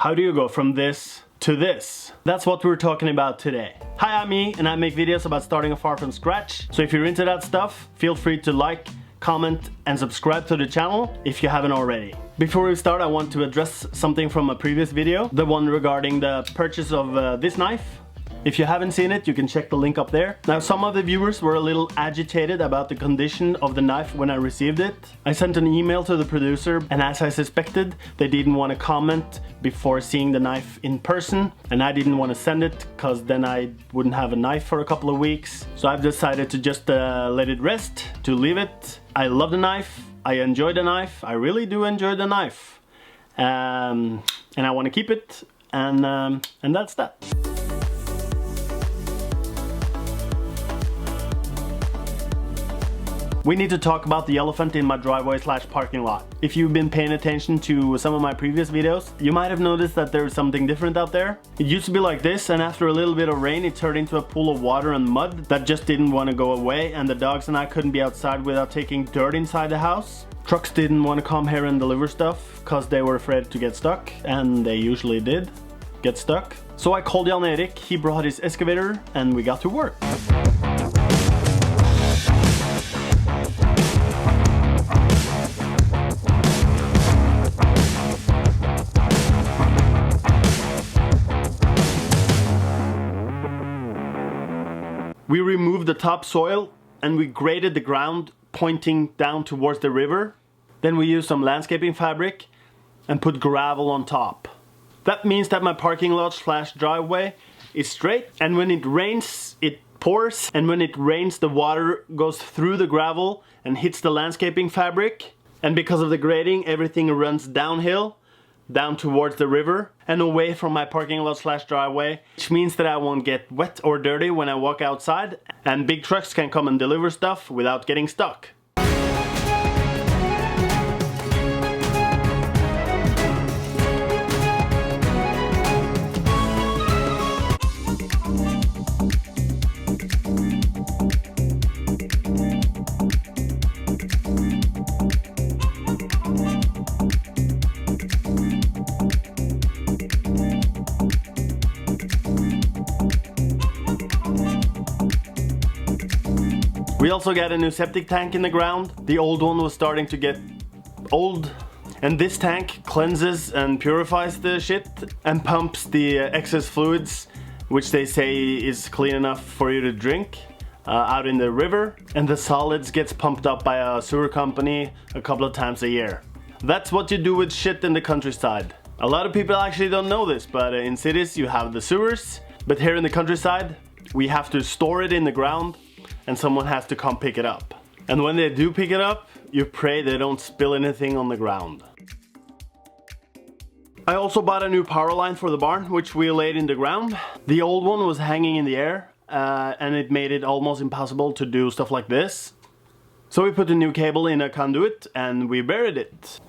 How do you go from this to this? That's what we're talking about today. Hi, I'm me, and I make videos about starting a farm from scratch. So if you're into that stuff, feel free to like, comment, and subscribe to the channel if you haven't already. Before we start, I want to address something from a previous video, the one regarding the purchase of this knife. If you haven't seen it, you can check the link up there. Now, some of the viewers were a little agitated about the condition of the knife when I received it. I sent an email to the producer, and as I suspected, they didn't want to comment before seeing the knife in person, and I didn't want to send it because then I wouldn't have a knife for a couple of weeks. So I've decided to just let it rest, to leave it. I love the knife. I enjoy the knife. I really do enjoy the knife. And I want to keep it, and that's that. We need to talk about the elephant in my driveway / parking lot. If you've been paying attention to some of my previous videos, you might have noticed that there's something different out there. It used to be like this, and after a little bit of rain, it turned into a pool of water and mud that just didn't want to go away, and the dogs and I couldn't be outside without taking dirt inside the house. Trucks didn't want to come here and deliver stuff because they were afraid to get stuck, and they usually did get stuck. So I called Jan Erik, he brought his excavator, and we got to work. We removed the topsoil and we graded the ground pointing down towards the river. Then we used some landscaping fabric and put gravel on top. That means that my parking lot / driveway is straight, and when it rains it pours, and when it rains the water goes through the gravel and hits the landscaping fabric, and because of the grading everything runs downhill down towards the river and away from my parking lot / driveway, which means that I won't get wet or dirty when I walk outside, and big trucks can come and deliver stuff without getting stuck. We also got a new septic tank in the ground. The old one was starting to get old, and this tank cleanses and purifies the shit and pumps the excess fluids, which they say is clean enough for you to drink, out in the river, and the solids gets pumped up by a sewer company a couple of times a year. That's what you do with shit in the countryside. A lot of people actually don't know this, but in cities you have the sewers, but here in the countryside we have to store it in the ground, and someone has to come pick it up. And when they do pick it up, you pray they don't spill anything on the ground. I also bought a new power line for the barn, which we laid in the ground. The old one was hanging in the air, and it made it almost impossible to do stuff like this. So we put a new cable in a conduit and we buried it.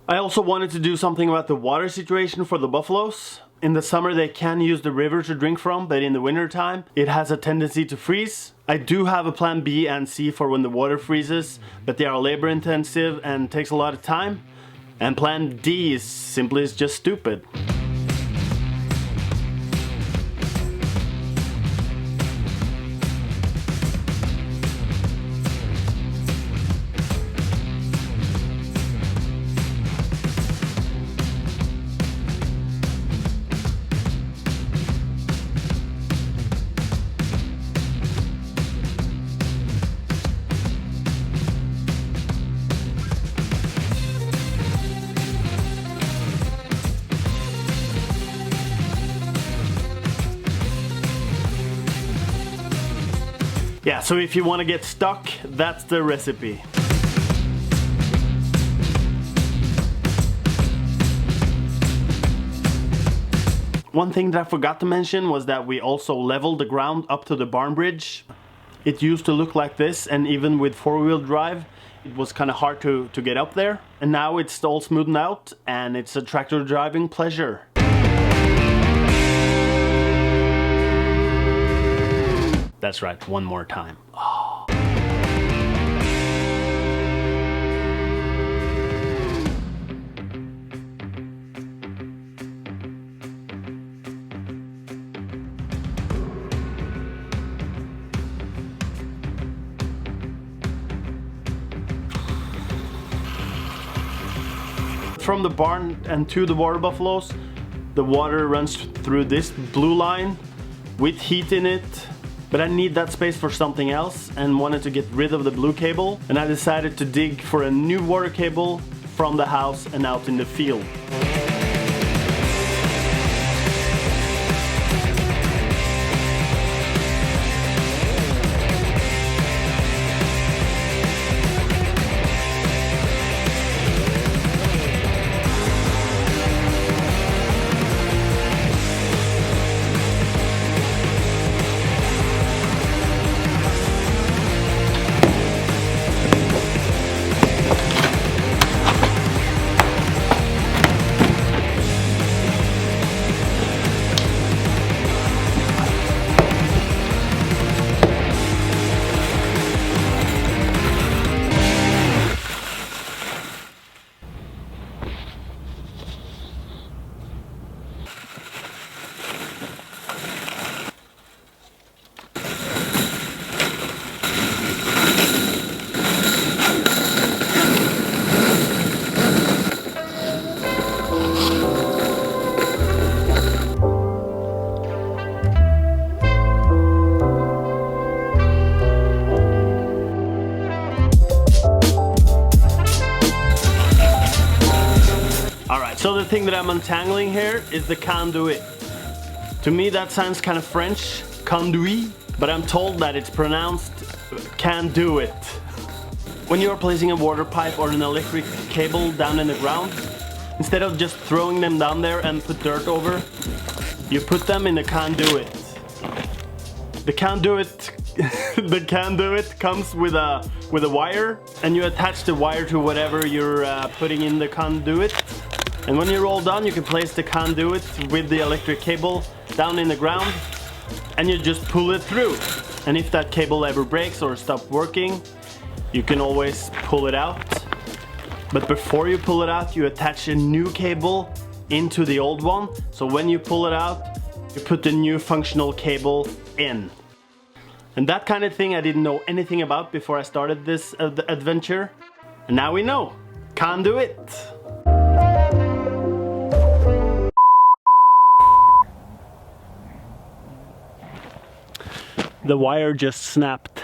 I also wanted to do something about the water situation for the buffaloes. In the summer they can use the river to drink from, but in the winter time it has a tendency to freeze. I do have a plan B and C for when the water freezes, but they are labor intensive and takes a lot of time. And plan D is simply just stupid. Yeah, so if you want to get stuck, that's the recipe. One thing that I forgot to mention was that we also leveled the ground up to the barn bridge. It used to look like this, and even with four-wheel drive, it was kind of hard to get up there. And now it's all smoothed out, and it's a tractor driving pleasure. That's right, one more time. Oh. From the barn and to the water buffaloes, the water runs through this blue line with heat in it. But I need that space for something else and wanted to get rid of the blue cable. And I decided to dig for a new water cable from the house and out in the field. So the thing that I'm untangling here is the conduit. To me that sounds kind of French, conduit, but I'm told that it's pronounced can do it. When you're placing a water pipe or an electric cable down in the ground, instead of just throwing them down there and put dirt over, you put them in the conduit. The conduit the conduit comes with a wire, and you attach the wire to whatever you're putting in the conduit. And when you're all done, you can place the conduit with the electric cable down in the ground and you just pull it through. And if that cable ever breaks or stops working, you can always pull it out. But before you pull it out, you attach a new cable into the old one. So when you pull it out, you put the new functional cable in. And that kind of thing I didn't know anything about before I started this adventure. And now we know. Conduit. The wire just snapped.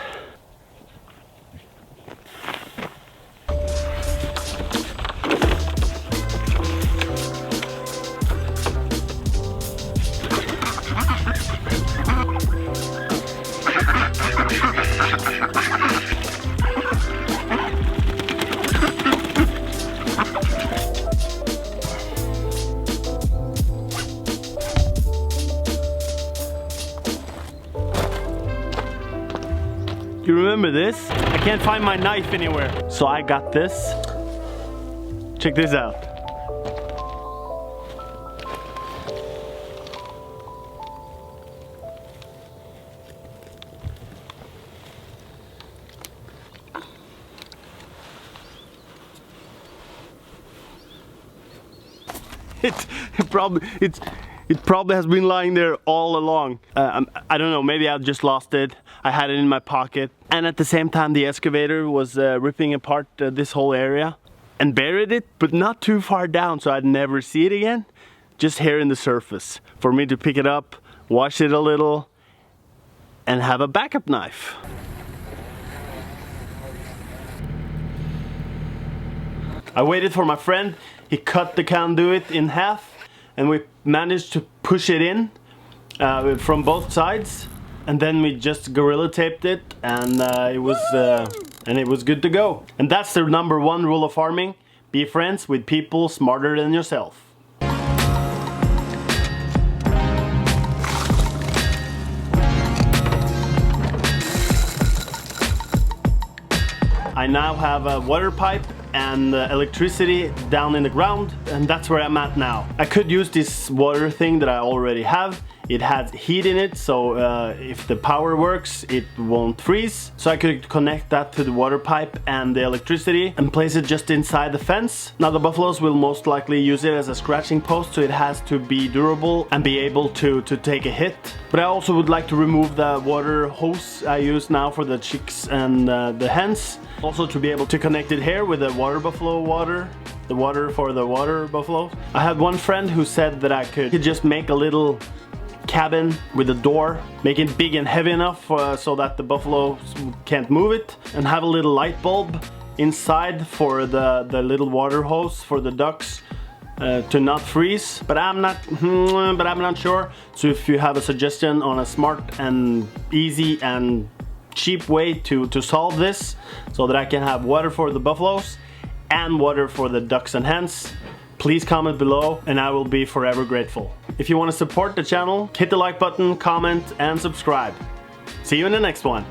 You remember this? I can't find my knife anywhere. So I got this. Check this out. It probably has been lying there all along. I don't know, maybe I just lost it. I had it in my pocket. And at the same time the excavator was ripping apart this whole area and buried it, but not too far down so I'd never see it again. Just here in the surface for me to pick it up, wash it a little and have a backup knife. I waited for my friend. He cut the conduit in half and we managed to push it in from both sides, and then we just gorilla taped it, and it was good to go. And that's the #1 rule of farming: be friends with people smarter than yourself. I now have a water pipe and electricity down in the ground, and that's where I'm at now. I could use this water thing that I already have. It has heat in it, so if the power works, it won't freeze. So I could connect that to the water pipe and the electricity and place it just inside the fence. Now the buffaloes will most likely use it as a scratching post, so it has to be durable and be able to take a hit. But I also would like to remove the water hose I use now for the chicks and the hens. Also to be able to connect it here with the water buffalo water the water for the water buffalo. I had one friend who said that I could just make a little cabin with a door, make it big and heavy enough so that the buffalo can't move it, and have a little light bulb inside for the little water hose for the ducks to not freeze. But I'm not sure. So if you have a suggestion on a smart and easy and cheap way to solve this so that I can have water for the buffaloes and water for the ducks and hens, please comment below and I will be forever grateful. If you want to support the channel, hit the like button, comment and subscribe. See you in the next one.